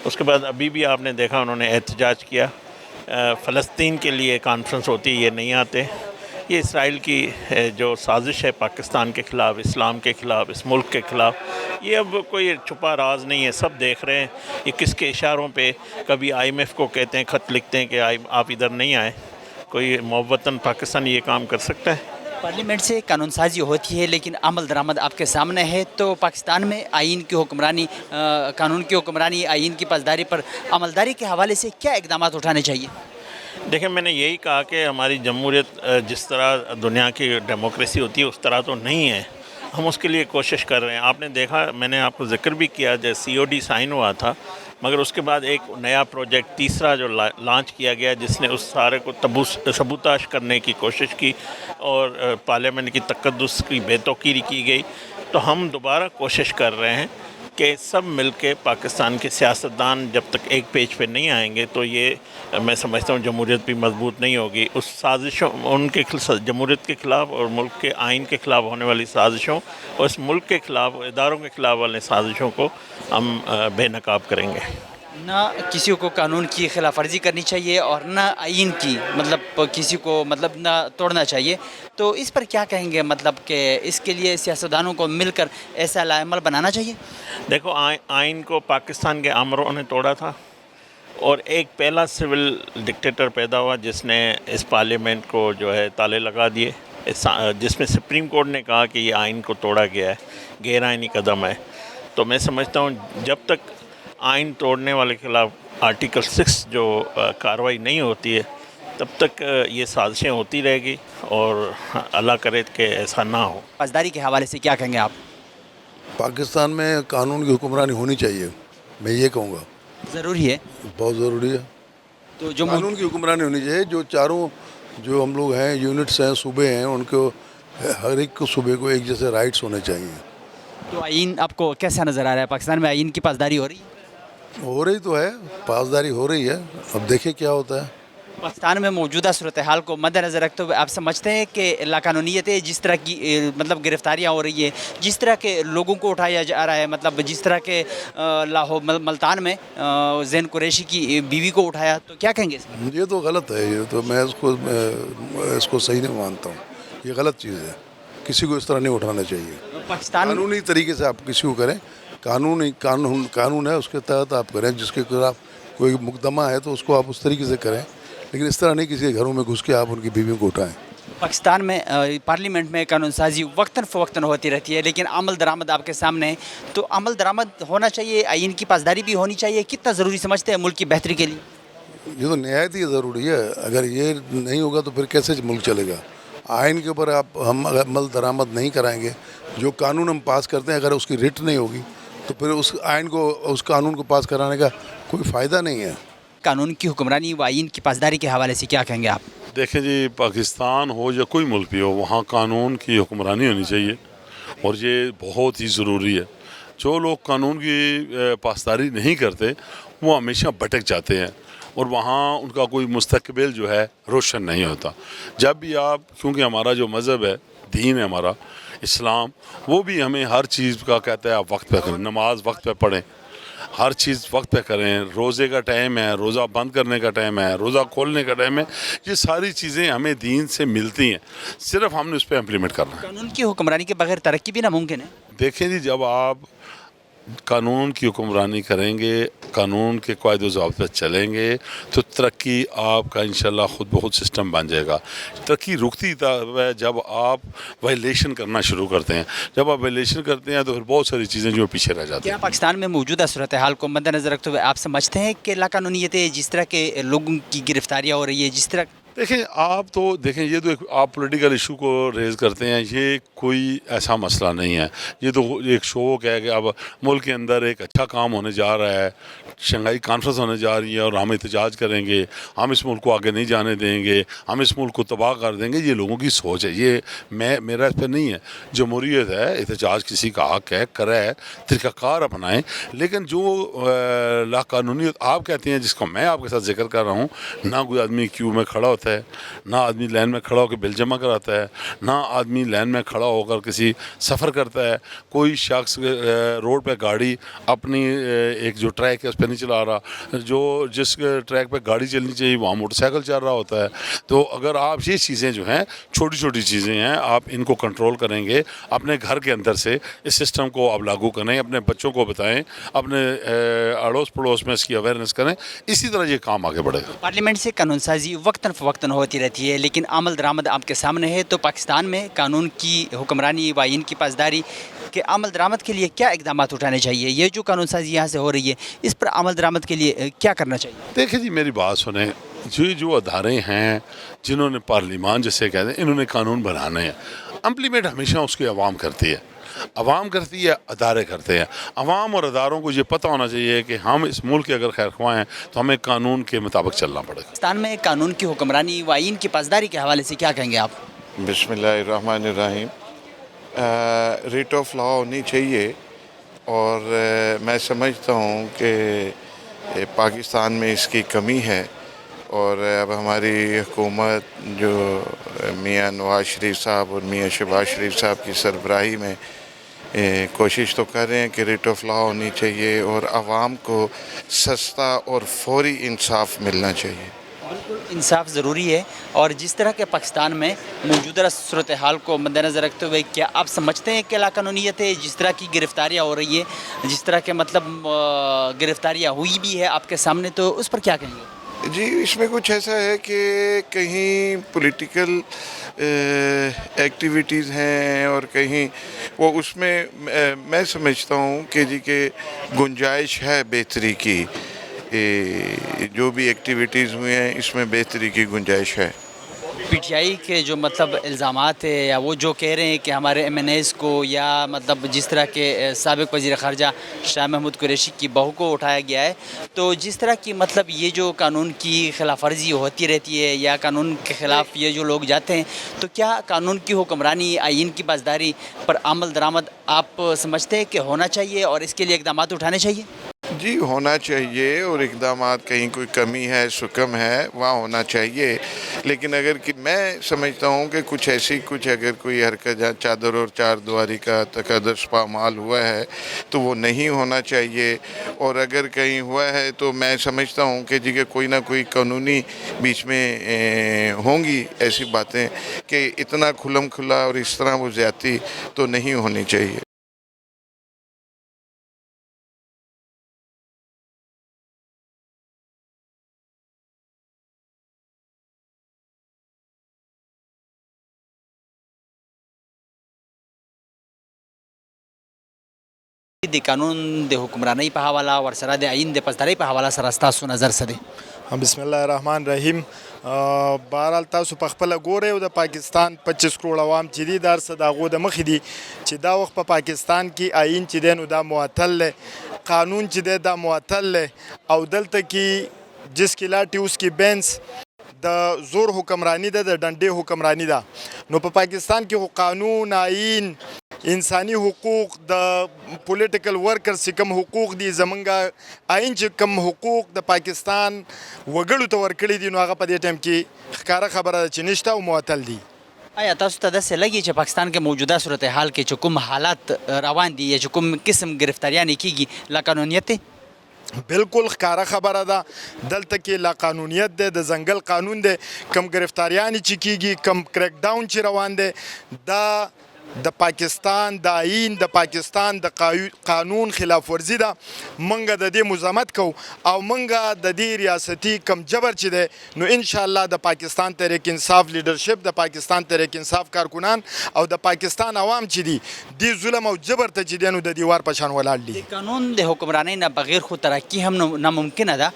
اس کے بعد ابھی بھی آپ نے دیکھا انہوں نے احتجاج کیا۔ فلسطین کے لیے کانفرنس ہوتی ہے، یہ نہیں آتے۔ یہ اسرائیل کی جو سازش ہے پاکستان کے خلاف، اسلام کے خلاف، اس ملک کے خلاف، یہ اب کوئی چھپا راز نہیں ہے، سب دیکھ رہے ہیں۔ یہ کس کے اشاروں پہ کبھی آئی ایم ایف کو کہتے ہیں، خط لکھتے ہیں کہ آپ ادھر نہیں آئے۔ کوئی محوطن پاکستان یہ کام کر سکتا ہے؟ پارلیمنٹ سے قانون سازی ہوتی ہے لیکن عمل درآمد آپ کے سامنے ہے، تو پاکستان میں آئین کی حکمرانی، قانون کی حکمرانی، آئین کی پاسداری پر عملداری کے حوالے سے کیا اقدامات اٹھانے چاہیے؟ دیکھیں میں نے یہی کہا کہ ہماری جمہوریت جس طرح دنیا کی ڈیموکریسی ہوتی ہے اس طرح تو نہیں ہے، ہم اس کے لیے کوشش کر رہے ہیں۔ آپ نے دیکھا، میں نے آپ کو ذکر بھی کیا، جب سی او ڈی سائن ہوا تھا، مگر اس کے بعد ایک نیا پروجیکٹ تیسرا جو لانچ کیا گیا جس نے اس سارے کو سبوتاش کرنے کی کوشش کی اور پارلیمنٹ کی تقدس کی بے توقیری کی گئی۔ تو ہم دوبارہ کوشش کر رہے ہیں کہ سب مل کے پاکستان کے سیاستدان جب تک ایک پیج پہ نہیں آئیں گے تو یہ میں سمجھتا ہوں جمہوریت بھی مضبوط نہیں ہوگی۔ اس سازشوں، ان کے جمہوریت کے خلاف اور ملک کے آئین کے خلاف ہونے والی سازشوں اور اس ملک کے خلاف، اداروں کے خلاف والے سازشوں کو ہم بے نقاب کریں گے۔ نہ کسی کو قانون کی خلاف ورزی کرنی چاہیے اور نہ آئین کی، مطلب کسی کو نہ توڑنا چاہیے، تو اس پر کیا کہیں گے؟ مطلب کہ اس کے لیے سیاستدانوں کو مل کر ایسا عمل بنانا چاہیے؟ دیکھو آئین کو پاکستان کے آمروں نے توڑا تھا اور ایک پہلا سول ڈکٹیٹر پیدا ہوا جس نے اس پارلیمنٹ کو جو ہے تالے لگا دیے، جس میں سپریم کورٹ نے کہا کہ یہ آئین کو توڑا گیا ہے، غیر آئینی قدم ہے۔ تو میں سمجھتا ہوں جب تک آئین توڑنے والے کے خلاف آرٹیکل 6 جو کارروائی نہیں ہوتی ہے تب تک یہ سازشیں ہوتی رہے گی اور اللہ کرے کہ ایسا نہ ہو۔ پاسداری کے حوالے سے کیا کہیں گے آپ؟ پاکستان میں قانون کی حکمرانی ہونی چاہیے، میں یہ کہوں گا، ضروری ہے، بہت ضروری ہے۔ تو جو قانون کی حکمرانی ہونی چاہیے، جو چاروں جو ہم لوگ ہیں، یونٹس ہیں، صوبے ہیں، ان کو ہر ایک صوبے کو ایک جیسے رائٹس ہونے چاہیے۔ تو آئین آپ کو کیسا نظر آ رہا ہے؟ پاکستان میں آئین کی پاسداری ہو رہی ہے؟ ہو رہی تو ہے، پاسداری ہو رہی ہے، اب دیکھیں کیا ہوتا ہے۔ پاکستان میں موجودہ صورتحال کو مد نظر رکھتے ہوئے آپ سمجھتے ہیں کہ لاقانونیت ہے جس طرح کی گرفتاریاں ہو رہی ہے، جس طرح کے لوگوں کو اٹھایا جا رہا ہے، جس طرح کے لاہور ملتان میں زین قریشی کی بیوی کو اٹھایا، تو کیا کہیں گے؟ یہ تو غلط ہے، یہ تو میں اس کو صحیح نہیں مانتا ہوں، یہ غلط چیز ہے، کسی کو اس طرح نہیں اٹھانا چاہیے۔ پاکستان قانونی طریقے سے آپ کسی کو کریں، قانون ہے، اس کے تحت آپ کریں، جس کے خلاف کوئی مقدمہ ہے تو اس کو آپ اس طریقے سے کریں، لیکن اس طرح نہیں کسی کے گھروں میں گھس کے آپ ان کی بیویوں کو اٹھائیں۔ پاکستان میں پارلیمنٹ میں قانون سازی وقتاً فوقتاً ہوتی رہتی ہے لیکن عمل درآمد آپ کے سامنے ہے، تو عمل درآمد ہونا چاہیے، آئین کی پاسداری بھی ہونی چاہیے، کتنا ضروری سمجھتے ہیں ملک کی بہتری کے لیے؟ یہ تو نہایت ہی ضروری ہے، اگر یہ نہیں ہوگا تو پھر کیسے ملک چلے گا؟ آئین کے اوپر ہم اگر عمل درآمد نہیں کرائیں گے، جو قانون ہم پاس کرتے ہیں اگر اس کی ریٹ نہیں ہوگی تو پھر اس قانون کو پاس کرانے کا کوئی فائدہ نہیں ہے۔ قانون کی حکمرانی و آئین کی پاسداری کے حوالے سے کیا کہیں گے آپ؟ دیکھیں جی، پاکستان ہو یا کوئی ملک بھی ہو، وہاں قانون کی حکمرانی ہونی چاہیے اور یہ بہت ہی ضروری ہے۔ جو لوگ قانون کی پاسداری نہیں کرتے وہ ہمیشہ بھٹک جاتے ہیں، اور وہاں ان کا کوئی مستقبل جو ہے روشن نہیں ہوتا. جب بھی آپ، کیونکہ ہمارا جو مذہب ہے، دین ہے ہمارا اسلام، وہ بھی ہمیں ہر چیز کا کہتا ہے آپ وقت پہ کریں، نماز وقت پہ پڑھیں، ہر چیز وقت پہ کریں، روزے کا ٹائم ہے، روزہ بند کرنے کا ٹائم ہے، روزہ کھولنے کا ٹائم ہے. یہ ساری چیزیں ہمیں دین سے ملتی ہیں، صرف ہم نے اس پہ امپلیمنٹ کرنا ہے. قانون کی حکمرانی کے بغیر ترقی بھی ناممکن ہے. دیکھیں جی، جب آپ قانون کی حکمرانی کریں گے، قانون کے قواعد و ضوابط پہ چلیں گے، تو ترقی آپ کا انشاءاللہ خود بخود سسٹم بن جائے گا. ترقی رکتی ہے جب آپ وائلیشن کرنا شروع کرتے ہیں. جب آپ وائلیشن کرتے ہیں تو پھر بہت ساری چیزیں جو پیچھے رہ جاتی کیا ہیں. پاکستان میں موجودہ صورتحال کو مد نظر رکھتے ہوئے آپ سمجھتے ہیں کہ لاقانونیتیں جس طرح کے لوگوں کی گرفتاریاں ہو رہی ہے، جس طرح دیکھیں آپ تو دیکھیں، یہ تو آپ پولیٹیکل ایشو کو ریز کرتے ہیں، یہ کوئی ایسا مسئلہ نہیں ہے. یہ تو ایک شوق ہے کہ اب ملک کے اندر ایک اچھا کام ہونے جا رہا ہے، شنگھائی کانفرنس ہونے جا رہی ہے اور ہم احتجاج کریں گے، ہم اس ملک کو آگے نہیں جانے دیں گے، ہم اس ملک کو تباہ کر دیں گے. یہ لوگوں کی سوچ ہے، یہ میرا اس پہ نہیں ہے. جمہوریت ہے، احتجاج کسی کا حق ہے، کرے، طریقہ کار اپنائیں. لیکن جو لاقانونیت آپ کہتے ہیں، جس کا میں آپ کے ساتھ ذکر کر رہا ہوں، نہ کوئی آدمی کیو میں کھڑا ہوتا ہے، نہ آدمی لائن میں کھڑا ہو کے بل جمع کراتا ہے، نہ آدمی لائن میں کھڑا ہو کر کسی سفر کرتا ہے. کوئی شخص روڈ پہ گاڑی اپنی ایک جو ٹریک ہے اس پہ نہیں چلا رہا، جس ٹریک پہ گاڑی چلنی چاہیے وہاں موٹر سائیکل چل رہا ہوتا ہے. تو اگر آپ یہ چیزیں جو ہیں، چھوٹی چھوٹی چیزیں ہیں، آپ ان کو کنٹرول کریں گے، اپنے گھر کے اندر سے اس سسٹم کو آپ لاگو کریں، اپنے بچوں کو بتائیں، اپنے اڑوس پڑوس میں اس کی اویئرنیس کریں، اسی طرح یہ کام آگے بڑھے گا. پارلیمنٹ سے قانون سازی وقتاً فوقتاً ہوتی رہتی ہے، لیکن عمل درآمد آپ کے سامنے ہے. تو پاکستان میں قانون کی حکمرانی و آئین کی پاسداری کے عمل درآمد کے لیے کیا اقدامات اٹھانے چاہیے؟ یہ جو قانون سازی یہاں سے ہو رہی ہے، اس پر عمل درآمد کے لیے کیا کرنا چاہیے؟ دیکھیں جی، میری بات سنیں. جو ادارے ہیں جنہوں نے پارلیمان جیسے کہتے ہیں، انہوں نے قانون بنانے ہیں. امپلیمنٹ ہمیشہ اس کی عوام کرتی ہے، عوام کرتی ہے، ادارے کرتے ہیں. عوام اور اداروں کو یہ پتہ ہونا چاہیے کہ ہم اس ملک کے اگر خیر خواہ ہیں تو ہمیں قانون کے مطابق چلنا پڑے گا. پاکستان میں قانون کی حکمرانی و آئین کی پاسداری کے حوالے سے کیا کہیں گے آپ؟ بسم اللہ الرحمن الرحیم. ریٹ آف لا ہونی چاہیے، اور میں سمجھتا ہوں کہ پاکستان میں اس کی کمی ہے. اور اب ہماری حکومت جو میاں نواز شریف صاحب اور میاں شہباز شریف صاحب کی سربراہی میں کوشش تو کر رہے ہیں کہ ریٹ آف لا ہونی چاہیے اور عوام کو سستا اور فوری انصاف ملنا چاہیے. بالکل انصاف ضروری ہے. اور جس طرح کے پاکستان میں موجودہ صورتحال کو مد نظر رکھتے ہوئے کیا آپ سمجھتے ہیں کہ لاقانونیت ہے، جس طرح کی گرفتاریاں ہو رہی ہے، جس طرح کے مطلب گرفتاریاں ہوئی بھی ہے آپ کے سامنے، تو اس پر کیا کہیں گے؟ جی، اس میں کچھ ایسا ہے کہ کہیں پولیٹیکل ایکٹیویٹیز ہیں اور کہیں وہ اس میں میں سمجھتا ہوں کہ جی کہ گنجائش ہے بہتری کی. جو بھی ایکٹیویٹیز ہوئی ہیں اس میں بہتری کی گنجائش ہے. پی ٹی آئی کے جو مطلب الزامات ہے، یا وہ جو کہہ رہے ہیں کہ ہمارے ایم این ایز کو، یا مطلب جس طرح کے سابق وزیر خارجہ شاہ محمود قریشی کی بہو کو اٹھایا گیا ہے، تو جس طرح کی مطلب یہ جو قانون کی خلاف ورزی ہوتی رہتی ہے یا قانون کے خلاف یہ جو لوگ جاتے ہیں، تو کیا قانون کی حکمرانی، آئین کی پاسداری پر عمل درآمد آپ سمجھتے ہیں کہ ہونا چاہیے اور اس کے لیے اقدامات اٹھانے چاہیے؟ جی، ہونا چاہیے، اور اقدامات کہیں کوئی کمی ہے، سکم ہے، وہاں ہونا چاہیے. لیکن اگر کہ میں سمجھتا ہوں کہ کچھ اگر کوئی حرکت چادر اور چار دیواری کا تقدس پامال ہوا ہے تو وہ نہیں ہونا چاہیے. اور اگر کہیں ہوا ہے تو میں سمجھتا ہوں کہ جی کہ کوئی نہ کوئی قانونی بیچ میں ہوں گی ایسی باتیں کہ اتنا کھلم کھلا اور اس طرح وہ زیادتی تو نہیں ہونی چاہیے. د قانون د حکمرانی په حواله ورسره د آئین د پاسدارۍ په حواله سره ستاسو نظر څه دی؟ بسم الله الرحمن الرحیم. بهرحال تاسو په خپله ګورئ او د پاکستان 25 کروڑ عوام چې دي دا هر څه د هغو د مخې دي چې دا وخت په پاکستان کې آئین چې دی نو دا معطل دی، قانون چې دی دا معطل دی، او دلته کې جس کی لاټي اوس کی بینس د زور حکمرانی ده، د ډنډې حکمرانی ده. نو په پاکستان کې خو قانون، آئین انسانی حقوق د پولیټیکل ورکرز چې کوم حقوق دي زمونږ آئین چې کوم حقوق د پاکستان وګړو ته ورکړي دي نو هغه په دې ټایم کې ښکاره خبره ده چې نشته او معطل دي. آیا تاسو ته داسې لګي چې پاکستان کې موجوده صورتحال کې چې کوم حالات روان دي یا چې کوم قسم گرفتاریانې کیږي لاقانونیت دی؟ بالکل ښکاره خبره ده. دلته کې لا قانونیت دی، د ځنګل قانون دی، کم گرفتاریانې چې کیږي، کم کریک ډاون چې روان دی، دا د پاکستان د آئین د پاکستان د قانون خلاف ورزي ده. منګه د دې مزاحمت کو او منګه د دې ریاستي کم جبر چې دی نو ان شاء الله د پاکستان تحریک انصاف لیډرشپ، د پاکستان تحریک انصاف کارکنان او د پاکستان عوام چې دي دی ظلم او جبر ته چې دی نو د دیوار په شان ولاړ دي. د قانون د حکمرانۍ نه بغیر خو ترقي هم ناممکنه ده.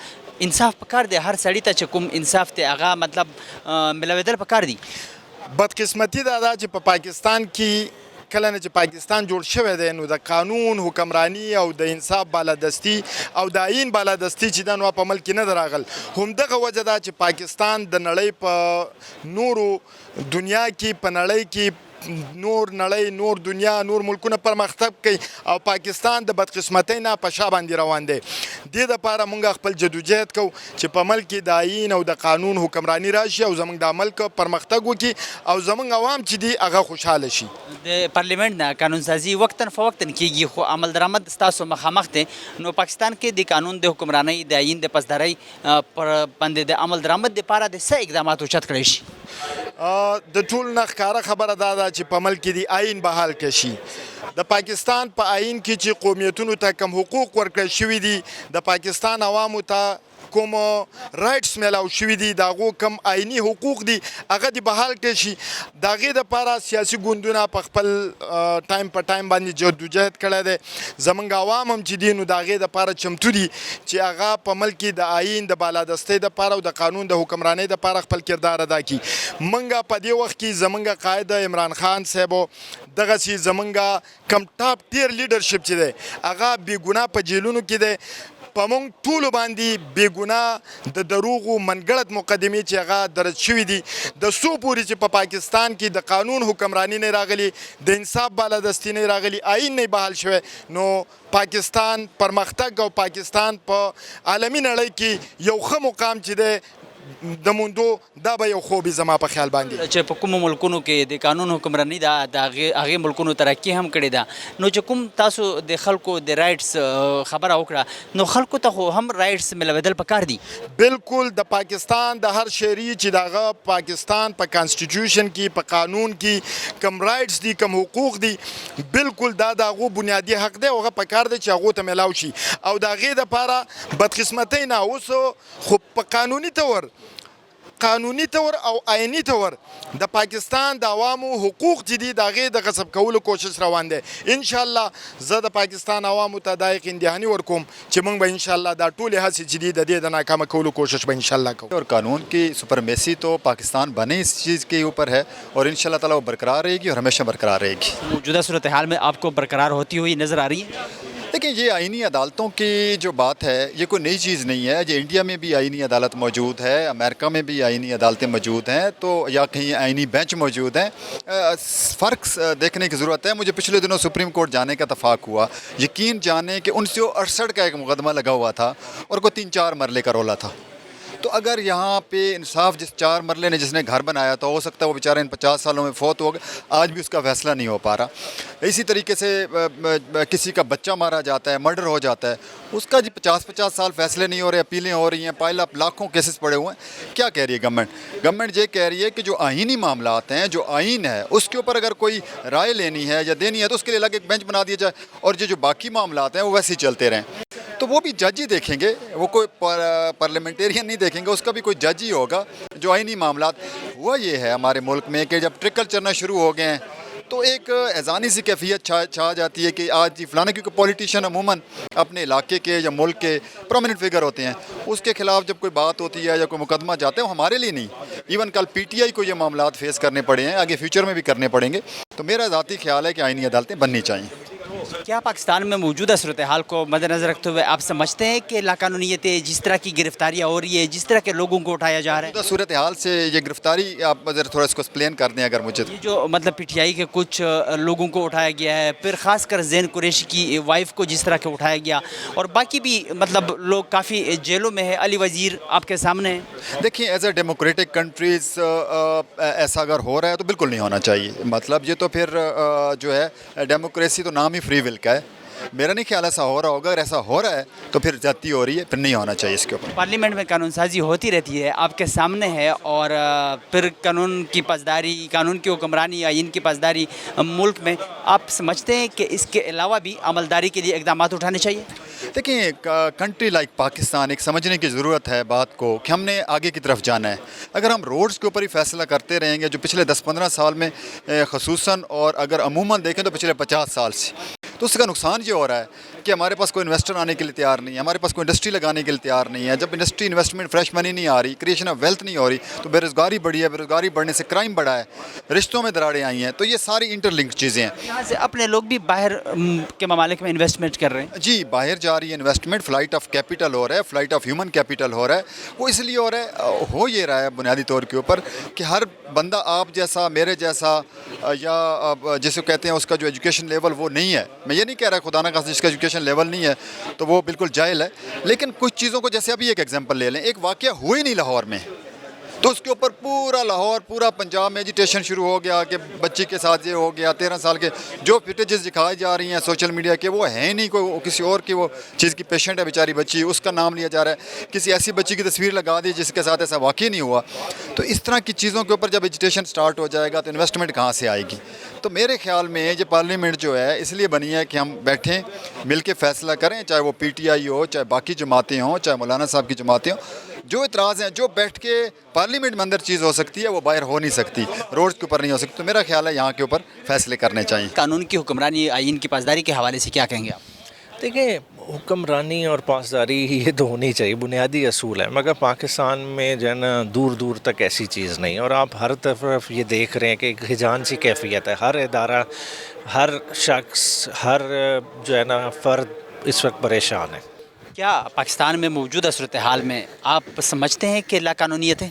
انصاف پکار دی، هر سړي ته چې کوم انصاف دی هغه مطلب ملوېدل پکار دي. بدقسمتي دا ده چې په پاکستان کې کله نه چې پاکستان جوړ شوی دی نو د قانون حکمرانی او د انصاف بالادستی او د آئین بالادستی چې دا نو په عمل کې نه ده راغل. همدغه وجه ده چې پاکستان د نړۍ په نورو دنیا کې په نړۍ کې نور نړۍ، نور دنیا، نور ملکونه پرمختګ کوي او پاکستان د بدقسمتۍ نه په شا باندې روان دی. دې دپاره موږ خپل جدوجہد کوو چې په ملک کې د آئین او د قانون حکمرانی راشي او زموږ د ملک پرمختګ وکړي او زموږ عوام چې دي هغه خوشحاله شي. د پارلیمنت نه قانون سازي وقتاً فوقتاً کیږي خو عمل درآمد ستاسو مخامخ دی. نو پاکستان کې د قانون د حکمرانۍ د آئین د پاسدارۍ پر باندې د عمل درآمد دپاره د څه اقدامات اوچت کړی شي؟ د ټول نه ښکاره خبره دا ده چې په ملک کې د آئین بحال کړي شي. د پاکستان په آئین کې چې قومیتونو ته کم حقوق ورکړل شوي دي، د پاکستان عوامو ته کوم رایټس میلاو شوي دي، د هغو کم آئیني حقوق دي هغه دې بحال کړی شي. د هغې دپاره سیاسي ګوندونه په خپل ټایم په ټایم باندې جدوجہد کړی دی. زموږ عوام هم چې دي نو د هغې دپاره چمتو دي چې هغه په ملک کې د آئین د بالادستۍ دپاره او د قانون د حکمرانۍ دپاره خپل کردار ادا کړي. موږ په دې وخت کې زموږ قائد عمران خان صاحبو دغسې زموږ کم ټاپ ټیر لیډرشپ چې دی هغه بېګناه په جیلونو کې دی. په موږ ټولو باندې بېګناه د دروغو منګړت مقدمې چې هغه درج شوي دي، د څو پورې چې په پاکستان کې د قانون حکمرانی نه راغلي، د انصاف بالادستي نه راغلي، آئین نه بحال شوی نو پاکستان پرمختګ او پاکستان په عالمي نړۍ کې یو ښه مقام چې دی د موندو دا به یو خوب زما په خیال باندې چې په کومو ملکونو کې د قانون حکمرانی ده د هغې ملکونو ترقي هم کړې ده. نو چې کوم تاسو د خلکو د رایټس خبره وکړه نو خلکو ته خو هم رایټس ملوېدل پکار دي. بالکل د پاکستان د هر شهري چې د هغه پاکستان په کانسټیټیوشن کې په قانون کې کم رایټس دي، کم حقوق دي، بالکل دا د هغو بنیادي حق دی او هغه پکار دی چې هغو ته میلاو شي. او د هغې دپاره بدقسمتۍ نه اوس خو په قانوني تور او آئینی تور د پاکستان د عوامو حقوق چې دي د هغې د غصب کولو کوشش روان دی. انشاءالله زه د پاکستان عوامو ته دا یقین دهاني ورکوم چې موږ به انشاءالله دا ټولې هڅې چې دي د دې د ناکامه کولو کوشش به انشاءالله کوو. اور قانون کی سپرمیسی تو پاکستان بنے اس چیز کے اوپر ہے اور انشاءاللہ تعالیٰ وہ برقرار رہے گی اور ہمیشہ برقرار رہے گی. موجودہ صورتحال میں آپ کو برقرار ہوتی ہوئی نظر آ رہی ہے؟ دیکھیں یہ آئینی عدالتوں کی جو بات ہے یہ کوئی نئی چیز نہیں ہے. جو انڈیا میں بھی آئینی عدالت موجود ہے، امریکہ میں بھی آئینی عدالتیں موجود ہیں، تو یا کہیں آئینی بینچ موجود ہیں. فرق دیکھنے کی ضرورت ہے. مجھے پچھلے دنوں سپریم کورٹ جانے کا اتفاق ہوا. یقین جانے کہ 1968 کا ایک مقدمہ لگا ہوا تھا اور کوئی 3-4 مرلے کا رولا تھا. تو اگر یہاں پہ انصاف جس 4 مرلے نے جس نے گھر بنایا تو ہو سکتا ہے وہ بیچارہ ان 50 سالوں میں فوت ہو گئے، آج بھی اس کا فیصلہ نہیں ہو پا رہا. اسی طریقے سے کسی کا بچہ مارا جاتا ہے، مرڈر ہو جاتا ہے، اس کا جی 50 سال فیصلے نہیں ہو رہے، اپیلیں ہو رہی ہیں، پائل اپ لاکھوں کیسز پڑے ہوئے ہیں. کیا کہہ رہی ہے گورنمنٹ یہ کہہ رہی ہے کہ جو آئینی معاملات ہیں، جو آئین ہے اس کے اوپر اگر کوئی رائے لینی ہے یا دینی ہے تو اس کے لیے الگ ایک بینچ بنا دیا جائے اور جو باقی معاملات ہیں وہ ویسے ہی چلتے رہیں. تو وہ بھی جج ہی دیکھیں گے، وہ کوئی پارلیمنٹیرین نہیں دیکھیں گے، اس کا بھی کوئی جج ہی ہوگا. جو آئینی معاملات ہوا یہ ہے ہمارے ملک میں کہ جب ٹرکل چلنا شروع ہو گئے ہیں تو ایک اذانی سی کیفیت چھا جاتی ہے کہ آج فلانا، کیونکہ پولیٹیشین عموماً اپنے علاقے کے یا ملک کے پرومیننٹ فگر ہوتے ہیں، اس کے خلاف جب کوئی بات ہوتی ہے یا کوئی مقدمہ جاتے ہیں وہ ہمارے لیے نہیں، ایون کل پی ٹی آئی کو یہ معاملات فیس کرنے پڑے ہیں، آگے فیوچر میں بھی کرنے پڑیں گے. تو میرا ذاتی خیال ہے کہ آئینی عدالتیں بننی چاہیے. کیا پاکستان میں موجودہ صورتحال کو مد نظر رکھتے ہوئے آپ سمجھتے ہیں کہ لاقانونیتیں جس طرح کی گرفتاریاں ہو رہی ہے، جس طرح کے لوگوں کو اٹھایا جا رہا ہے، صورتحال سے یہ گرفتاری آپ ذرا تھوڑا اس کو ایکسپلین کر دیں اگر مجھے؟ یہ جو مطلب پی ٹی آئی کے کچھ لوگوں کو اٹھایا گیا ہے، پھر خاص کر زین قریشی کی وائف کو جس طرح کے اٹھایا گیا، اور باقی بھی مطلب لوگ کافی جیلوں میں ہے، علی وزیر آپ کے سامنے ہے۔ دیکھیں ایز اے ڈیموکریٹک کنٹریز ایسا اگر ہو رہا ہے تو بالکل نہیں ہونا چاہیے. مطلب یہ تو پھر جو ہے ڈیموکریسی تو نام ہی فری ول کا ہے. میرا نہیں خیال ایسا ہو رہا ہوگا. اگر ایسا ہو رہا ہے تو پھر زیادتی ہو رہی ہے, پھر نہیں ہونا چاہیے اس کے اوپر. پارلیمنٹ میں قانون سازی ہوتی رہتی ہے, آپ کے سامنے ہے, اور پھر قانون کی پاسداری, قانون کی حکمرانی, آئین کی پاسداری ملک میں, آپ سمجھتے ہیں کہ اس کے علاوہ بھی عملداری کے لیے اقدامات اٹھانے چاہیے؟ دیکھیں کنٹری لائک پاکستان ایک سمجھنے کی ضرورت ہے بات کو کہ ہم نے آگے کی طرف جانا ہے. اگر ہم روڈز کے اوپر ہی فیصلہ کرتے رہیں گے جو پچھلے 10-15 سال میں خصوصاً, اور اگر عموماً دیکھیں تو پچھلے 50 سال سے, تو اس کا نقصان یہ ہو رہا ہے کہ ہمارے پاس کوئی انویسٹر آنے کے لیے تیار نہیں ہے, ہمارے پاس کوئی انڈسٹری لگانے کے لیے تیار نہیں ہے. جب انڈسٹری انویسٹمنٹ فریش منی نہیں آ رہی, کریشن آف ویلتھ نہیں ہو رہی, تو بے روزگاری بڑھی ہے, بے روزگاری بڑھنے سے کرائم بڑھا ہے, رشتوں میں دراڑیں آئی ہیں. تو یہ ساری انٹر لنکڈ چیزیں ہیں. یہاں سے اپنے لوگ بھی باہر کے ممالک میں انویسٹمنٹ کر رہے ہیں. جی باہر جا رہی ہے انویسٹمنٹ, فلائٹ آف کیپٹل ہو رہا ہے, فلائٹ آف ہیومن کیپٹل ہو رہا ہے. وہ اس لیے ہو رہا ہے, ہو یہ رہا ہے بنیادی طور کے اوپر کہ ہر بندہ آپ جیسا, میرے جیسا, یا جسے کہتے ہیں اس کا جو ایجوکیشن لیول وہ نہیں ہے. میں یہ نہیں کہہ رہا خدا نہ خواستہ جس کا ایجوکیشن لیول نہیں ہے تو وہ بالکل جاہل ہے, لیکن کچھ چیزوں کو, جیسے ابھی ایک ایگزامپل لے لیں, ایک واقعہ ہوا ہی نہیں لاہور میں, تو اس کے اوپر پورا لاہور, پورا پنجاب میں ایجیٹیشن شروع ہو گیا کہ بچی کے ساتھ یہ ہو گیا. 13 سال کے جو فوٹیجز دکھائی جا رہی ہیں سوشل میڈیا کے, وہ ہے نہیں, کوئی کسی اور کی وہ چیز کی پیشنٹ ہے بیچاری بچی, اس کا نام لیا جا رہا ہے. کسی ایسی بچی کی تصویر لگا دی جس کے ساتھ ایسا واقعہ نہیں ہوا. تو اس طرح کی چیزوں کے اوپر جب ایجیٹیشن سٹارٹ ہو جائے گا تو انویسٹمنٹ کہاں سے آئے گی؟ تو میرے خیال میں یہ پارلیمنٹ جو ہے اس لیے بنی ہے کہ ہم بیٹھیں, مل کے فیصلہ کریں, چاہے وہ پی ٹی آئی ہو, چاہے باقی جماعتیں ہوں, چاہے مولانا صاحب کی جماعتیں ہوں. جو اعتراض ہیں, جو بیٹھ کے پارلیمنٹ میں اندر چیز ہو سکتی ہے وہ باہر ہو نہیں سکتی, روڈ کے اوپر نہیں ہو سکتی. تو میرا خیال ہے یہاں کے اوپر فیصلے کرنے چاہیے. قانون کی حکمرانی, آئین کی پاسداری کے حوالے سے کیا کہیں گے آپ؟ دیکھیں حکمرانی اور پاسداری یہ تو ہونی چاہیے, بنیادی اصول ہے, مگر پاکستان میں جو ہے نا دور دور تک ایسی چیز نہیں. اور آپ ہر طرف یہ دیکھ رہے ہیں کہ ایک ہجان سی کیفیت ہے. ہر ادارہ, ہر شخص, ہر جو ہے نا فرد اس وقت پریشان ہے. کیا پاکستان میں موجودہ صورتحال میں آپ سمجھتے ہیں کہ لا قانونیت ہے؟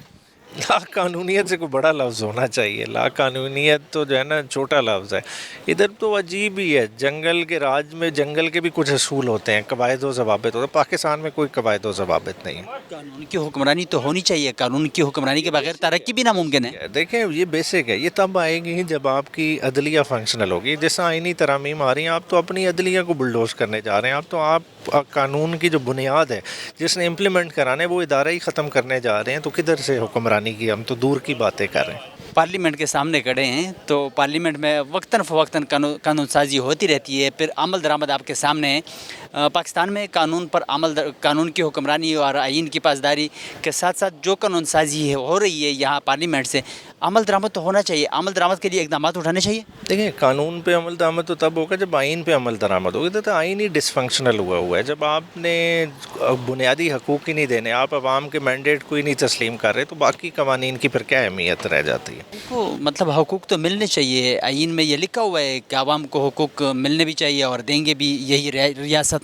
لا قانونیت سے کوئی بڑا لفظ ہونا چاہیے. لا قانونیت تو جو ہے نا چھوٹا لفظ ہے. ادھر تو عجیب ہی ہے, جنگل کے راج میں جنگل کے بھی کچھ اصول ہوتے ہیں, قواعد و ضوابط ہوتے ہیں. پاکستان میں کوئی قواعد و ضوابط نہیں ہے. قانون کی حکمرانی تو ہونی چاہیے, قانون کی حکمرانی کے بغیر ترقی بھی ناممکن ہے. دیکھیں یہ بیسک ہے, یہ تب آئے گی جب آپ کی عدلیہ فنکشنل ہوگی. جیسا آئینی ترامیم آ رہی ہیں, آپ تو اپنی عدلیہ کو بلڈوز کرنے جا رہے ہیں. آپ قانون کی جو بنیاد ہے جس نے امپلیمنٹ کرانا ہے وہ ادارہ ہی ختم کرنے جا رہے ہیں. تو کدھر سے حکمرانی کی, ہم تو دور کی باتیں کر رہے ہیں. پارلیمنٹ کے سامنے کھڑے ہیں تو پارلیمنٹ میں وقتاً فوقتاً قانون سازی ہوتی رہتی ہے, پھر عمل درآمد آپ کے سامنے ہے. پاکستان میں قانون پر قانون کی حکمرانی اور آئین کی پاسداری کے ساتھ ساتھ جو قانون سازی ہو رہی ہے یہاں پارلیمنٹ سے, عمل درآمد تو ہونا چاہیے. عمل درآمد کے لیے اقدامات اٹھانے چاہیے. دیکھیں قانون پہ عمل درآمد تو تب ہوگا جب آئین پہ عمل درآمد ہوگا. تو آئین ہی ڈس فنکشنل ہوا ہے. جب آپ نے بنیادی حقوق ہی نہیں دینے, آپ عوام کے مینڈیٹ کو ہی نہیں تسلیم کر رہے, تو باقی قوانین کی پھر کیا اہمیت رہ جاتی ہے؟ مطلب حقوق تو ملنے چاہیے. آئین میں یہ لکھا ہوا ہے کہ عوام کو حقوق ملنے بھی چاہیے اور دیں گے بھی یہی ریاست.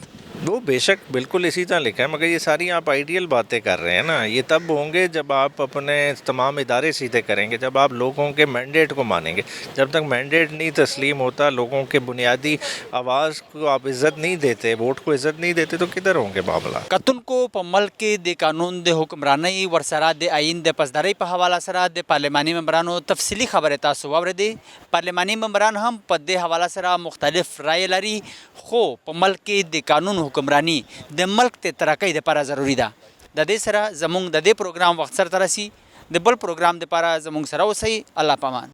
وہ بے شک بالکل اسی طرح لکھا ہے, مگر یہ ساری آپ آئیڈیل باتیں کر رہے ہیں نا. یہ تب ہوں گے جب آپ اپنے تمام ادارے سیدھے کریں گے, جب آپ لوگوں کے مینڈیٹ کو مانیں گے. جب تک مینڈیٹ نہیں تسلیم ہوتا, لوگوں کے بنیادی آواز کو آپ عزت نہیں دیتے, ووٹ کو عزت نہیں دیتے, تو کدھر ہوں گے معاملہ؟ قطن کو پمل کے دے قانون دے حکمرانی ورسرا دے آئین دے پاسداری په حواله سره د پارلماني ممبرانو تفصیلی خبره تاسو واوریدئ. پارلماني ممبران هم په دې حواله سره مختلف رائے لري, خو په ملک کې د قانون حکمرانی د ملک ته ترقی لپاره ضروری ده. د دې سره زموږ د دې پروګرام وخت سره ترسي, د بل پروګرام لپاره زموږ سره اوسئ. الله پامان.